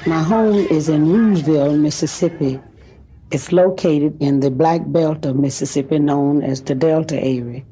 My home is in Rooseville, Mississippi. It's located in the black belt of Mississippi known as the Delta area.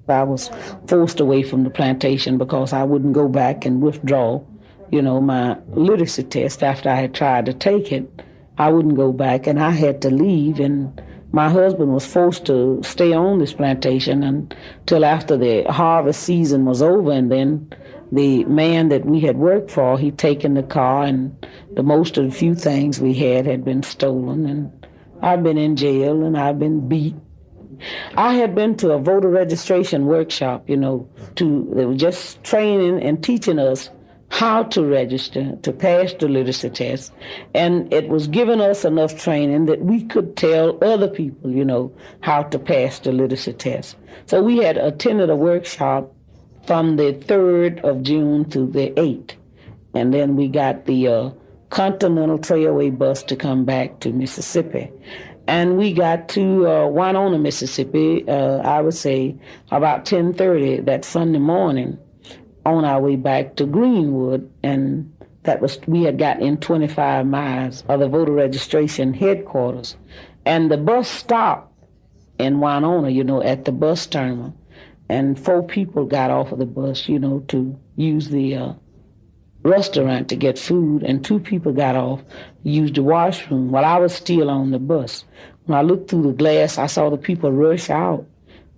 I was forced away from the plantation because I wouldn't go back and withdraw, my literacy test after I had tried to take it. I wouldn't go back, and I had to leave, and my husband was forced to stay on this plantation until after the harvest season was over, and then the man that we had worked for, he'd taken the car, and the most of the few things we had been stolen, and I've been in jail, and I've been beat. I had been to a voter registration workshop, they were just training and teaching us how to register, to pass the literacy test, and it was giving us enough training that we could tell other people, how to pass the literacy test. So we had attended a workshop from the 3rd of June to the 8th, and then we got the Continental Trailway bus to come back to Mississippi. And we got to Winona, Mississippi, I would say about 10:30 that Sunday morning on our way back to Greenwood. And we had got in 25 miles of the voter registration headquarters. And the bus stopped in Winona, at the bus terminal. And 4 people got off of the bus, to use the restaurant to get food, and 2 people got off to use the washroom while I was still on the bus. When I looked through the glass, I saw the people rush out,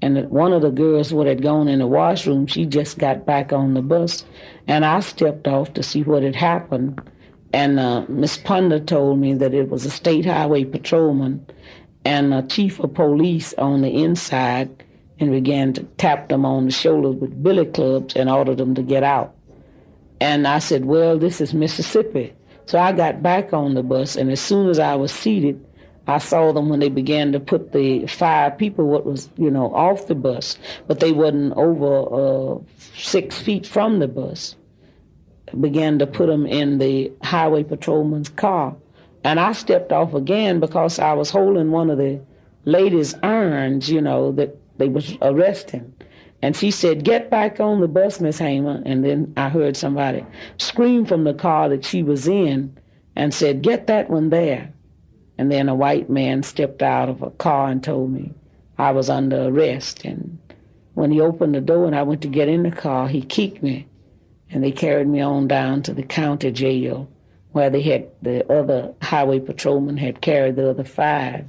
and one of the girls who had gone in the washroom, she just got back on the bus, and I stepped off to see what had happened, and Miss Ponder told me that it was a state highway patrolman and a chief of police on the inside, and began to tap them on the shoulders with billy clubs and order them to get out. And I said, well, this is Mississippi. So I got back on the bus, and as soon as I was seated, I saw them when they began to put the 5 people what was, off the bus, but they wasn't over 6 feet from the bus, began to put them in the highway patrolman's car. And I stepped off again because I was holding one of the ladies' irons, that they was arresting. And she said, get back on the bus, Miss Hamer. And then I heard somebody scream from the car that she was in and said, get that one there. And then a white man stepped out of a car and told me I was under arrest. And when he opened the door and I went to get in the car, he kicked me. And they carried me on down to the county jail where the other highway patrolman had carried the other 5.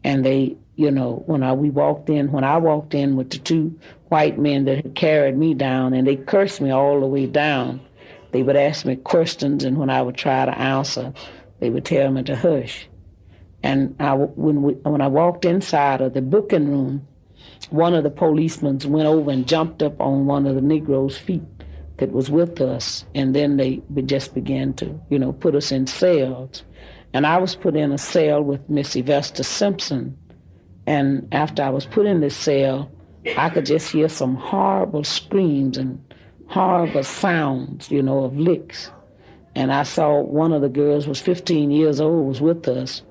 And they, when I walked in with the 2 white men that had carried me down, and they cursed me all the way down. They would ask me questions, and when I would try to answer, they would tell me to hush. And when I walked inside of the booking room, one of the policemen went over and jumped up on one of the Negroes' feet that was with us, and then they just began to, put us in cells. And I was put in a cell with Miss Evesta Simpson. And after I was put in this cell, I could just hear some horrible screams and horrible sounds, of licks. And I saw one of the girls was 15 years old, was with us.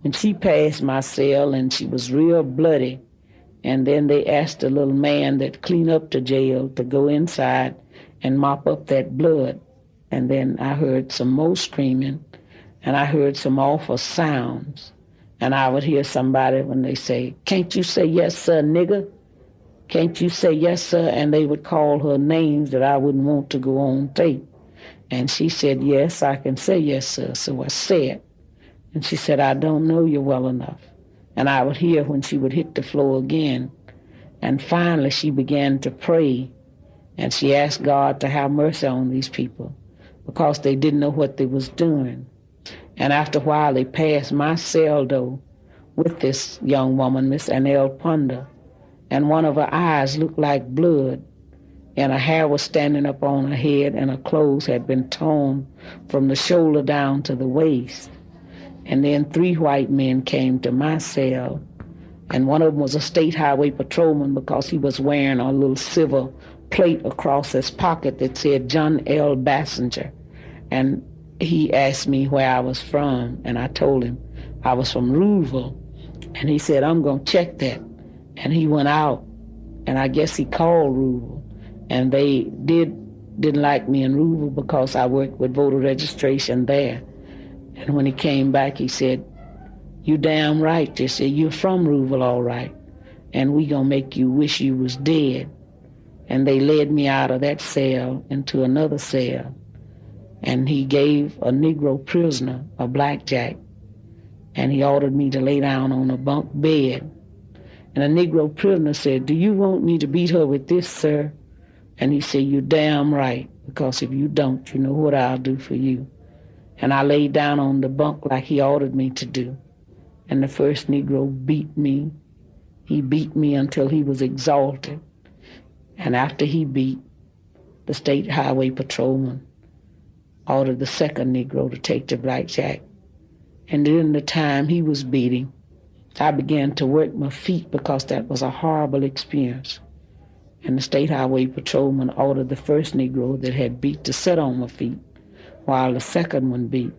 And she passed my cell, and she was real bloody. And then they asked the little man that cleaned up the jail to go inside and mop up that blood. And then I heard some more screaming, and I heard some awful sounds. And I would hear somebody when they say, can't you say yes, sir, nigger? Can't you say yes, sir? And they would call her names that I wouldn't want to go on tape. And she said, yes, I can say yes, sir. So I said. And she said, I don't know you well enough. And I would hear when she would hit the floor again. And finally she began to pray. And she asked God to have mercy on these people because they didn't know what they was doing. And after a while, they passed my cell door with this young woman, Miss Annelle Ponder, and one of her eyes looked like blood, and her hair was standing up on her head, and her clothes had been torn from the shoulder down to the waist. And then 3 white men came to my cell, and one of them was a state highway patrolman because he was wearing a little silver plate across his pocket that said John L. Bassinger. And he asked me where I was from, and I told him I was from Rooseville. And he said, I'm going to check that. And he went out, and I guess he called Rooseville. And they didn't like me in Rooseville because I worked with voter registration there. And when he came back, he said, "You damn right." They said, "You're from Rouville, all right, and we gonna make you wish you was dead." And they led me out of that cell into another cell, and he gave a Negro prisoner a blackjack, and he ordered me to lay down on a bunk bed. And a Negro prisoner said, "Do you want me to beat her with this, sir?" And he said, "You're damn right, because if you don't, you know what I'll do for you." And I laid down on the bunk like he ordered me to do. And the first Negro beat me. He beat me until he was exhausted. And after he beat, the state highway patrolman ordered the second Negro to take the blackjack. And during the time he was beating, I began to work my feet because that was a horrible experience. And the state highway patrolman ordered the first Negro that had beat to sit on my feet while the second one beat.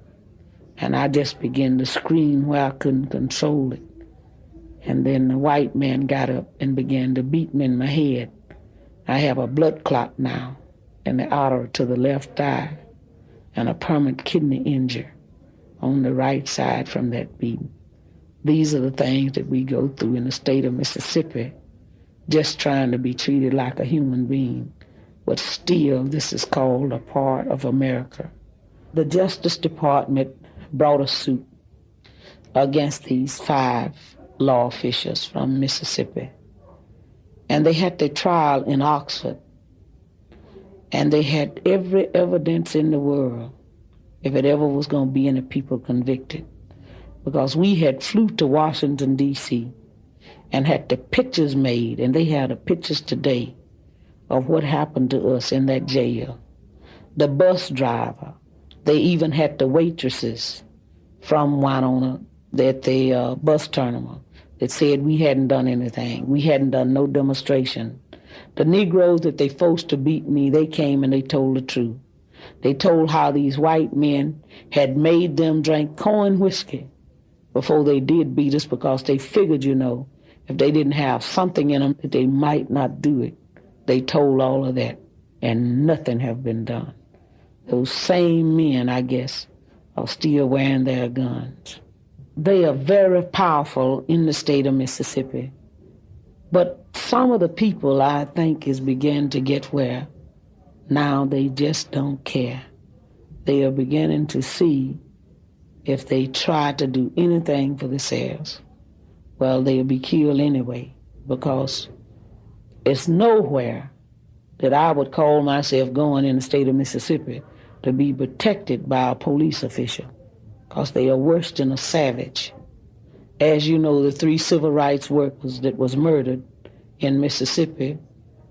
And I just began to scream where I couldn't control it. And then the white man got up and began to beat me in my head. I have a blood clot now in the artery to the left thigh and a permanent kidney injury on the right side from that beating. These are the things that we go through in the state of Mississippi, just trying to be treated like a human being. But still, this is called a part of America. The Justice Department brought a suit against these 5 law officials from Mississippi. And they had their trial in Oxford. And they had every evidence in the world, if it ever was going to be any people convicted. Because we had flew to Washington, D.C., and had the pictures made, and they have the pictures today of what happened to us in that jail. The bus driver, they even had the waitresses from Winona at the bus terminal that said we hadn't done anything. We hadn't done no demonstration. The Negroes that they forced to beat me, they came and they told the truth. They told how these white men had made them drink corn whiskey before they did beat us because they figured, you know, if they didn't have something in them, that they might not do it. They told all of that, and nothing have been done. Those same men, I guess, are still wearing their guns. They are very powerful in the state of Mississippi. But some of the people, I think, is beginning to get where now they just don't care. They are beginning to see if they try to do anything for themselves, well, they'll be killed anyway, because it's nowhere that I would call myself going in the state of Mississippi to be protected by a police official, because they are worse than a savage. As you know, the 3 civil rights workers that was murdered in Mississippi,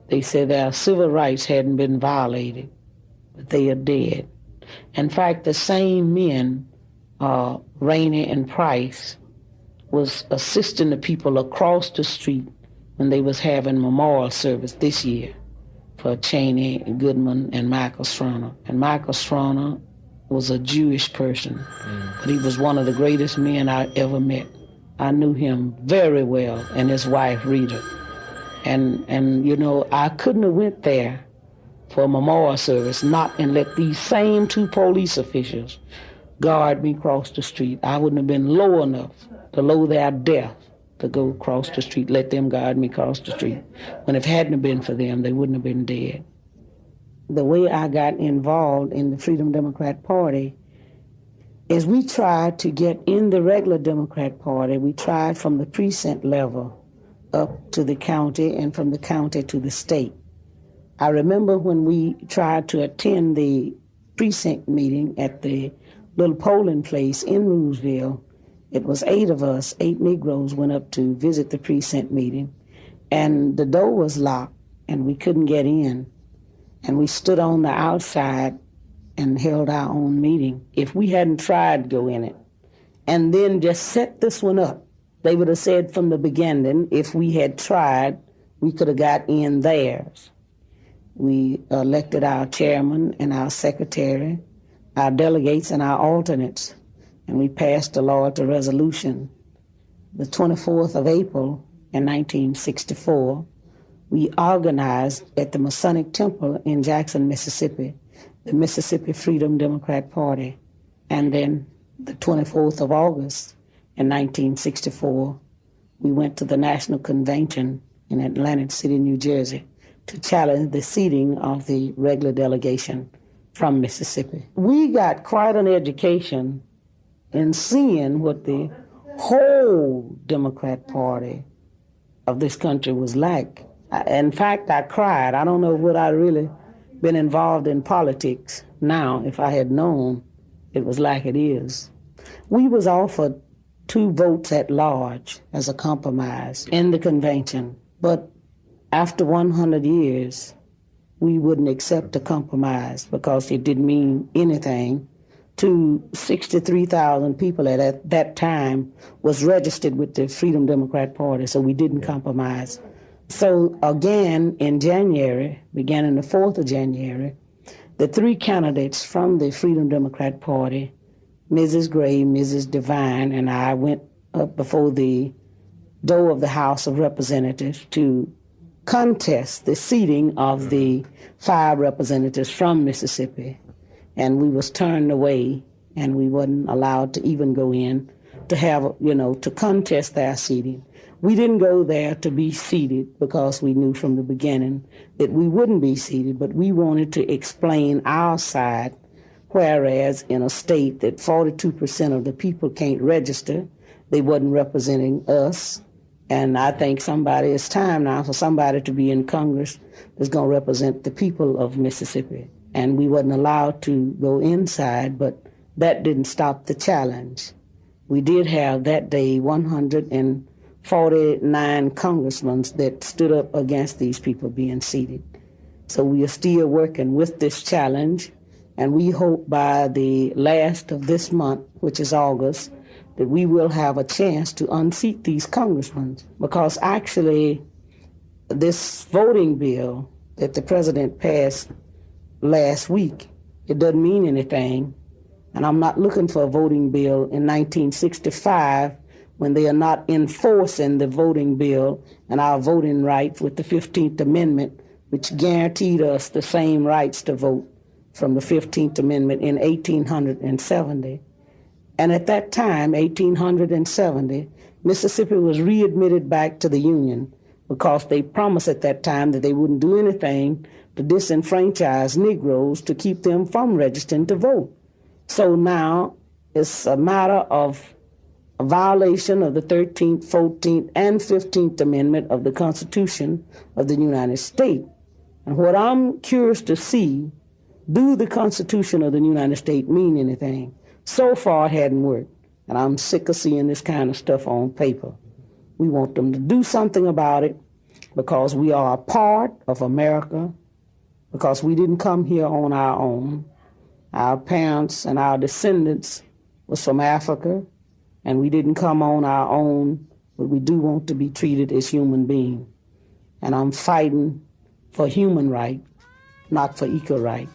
they said their civil rights hadn't been violated, but they are dead. In fact, the same men, Rainey and Price, was assisting the people across the street when they was having memorial service this year for Cheney, Goodman, and Michael Stroner. And Michael Stroner was a Jewish person, but he was one of the greatest men I ever met. I knew him very well, and his wife, Rita. And you know, I couldn't have went there for a memorial service and let these same 2 police officials guard me across the street. I wouldn't have been low enough to low their death to go across the street, let them guard me across the street. When if it hadn't been for them, they wouldn't have been dead. The way I got involved in the Freedom Democrat Party is we tried to get in the regular Democrat Party. We tried from the precinct level up to the county and from the county to the state. I remember when we tried to attend the precinct meeting at the little polling place in Roosevelt. It was 8 of us, 8 Negroes went up to visit the precinct meeting, and the door was locked and we couldn't get in. And we stood on the outside and held our own meeting. If we hadn't tried to go in it and then just set this one up, they would have said from the beginning, if we had tried, we could have got in theirs. We elected our chairman and our secretary, our delegates and our alternates, and we passed the law to resolution. The 24th of April in 1964, we organized at the Masonic Temple in Jackson, Mississippi, the Mississippi Freedom Democrat Party. And then the 24th of August in 1964, we went to the National Convention in Atlantic City, New Jersey, to challenge the seating of the regular delegation from Mississippi. We got quite an education in seeing what the whole Democrat Party of this country was like. In fact, I cried. I don't know would I really been involved in politics now if I had known it was like it is. We was offered 2 votes at large as a compromise in the convention, but after 100 years, we wouldn't accept a compromise because it didn't mean anything to 63,000 people at that time was registered with the Freedom Democrat Party, so we didn't compromise. So again, in January, beginning the 4th of January, the 3 candidates from the Freedom Democrat Party, Mrs. Gray, Mrs. Devine, and I went up before the door of the House of Representatives to contest the seating of the 5 representatives from Mississippi. And we was turned away, and we wasn't allowed to even go in to have, to contest their seating. We didn't go there to be seated because we knew from the beginning that we wouldn't be seated, but we wanted to explain our side, whereas in a state that 42% of the people can't register, they wasn't representing us. And I think it's time now for somebody to be in Congress that's going to represent the people of Mississippi. And we wasn't allowed to go inside, but that didn't stop the challenge. We did have that day 149 congressmen that stood up against these people being seated. So we are still working with this challenge, and we hope by the last of this month, which is August, that we will have a chance to unseat these congressmen, because actually this voting bill that the president passed last week, it doesn't mean anything. And I'm not looking for a voting bill in 1965 when they are not enforcing the voting bill and our voting rights with the 15th Amendment, which guaranteed us the same rights to vote from the 15th Amendment in 1870. And at that time, 1870, Mississippi was readmitted back to the Union because they promised at that time that they wouldn't do anything to disenfranchise Negroes to keep them from registering to vote. So now it's a matter of a violation of the 13th, 14th, and 15th Amendment of the Constitution of the United States. And what I'm curious to see, do the Constitution of the United States mean anything? So far it hadn't worked, and I'm sick of seeing this kind of stuff on paper. We want them to do something about it because we are a part of America, because we didn't come here on our own. Our parents and our descendants was from Africa, and we didn't come on our own, but we do want to be treated as human beings. And I'm fighting for human right, not for equal right.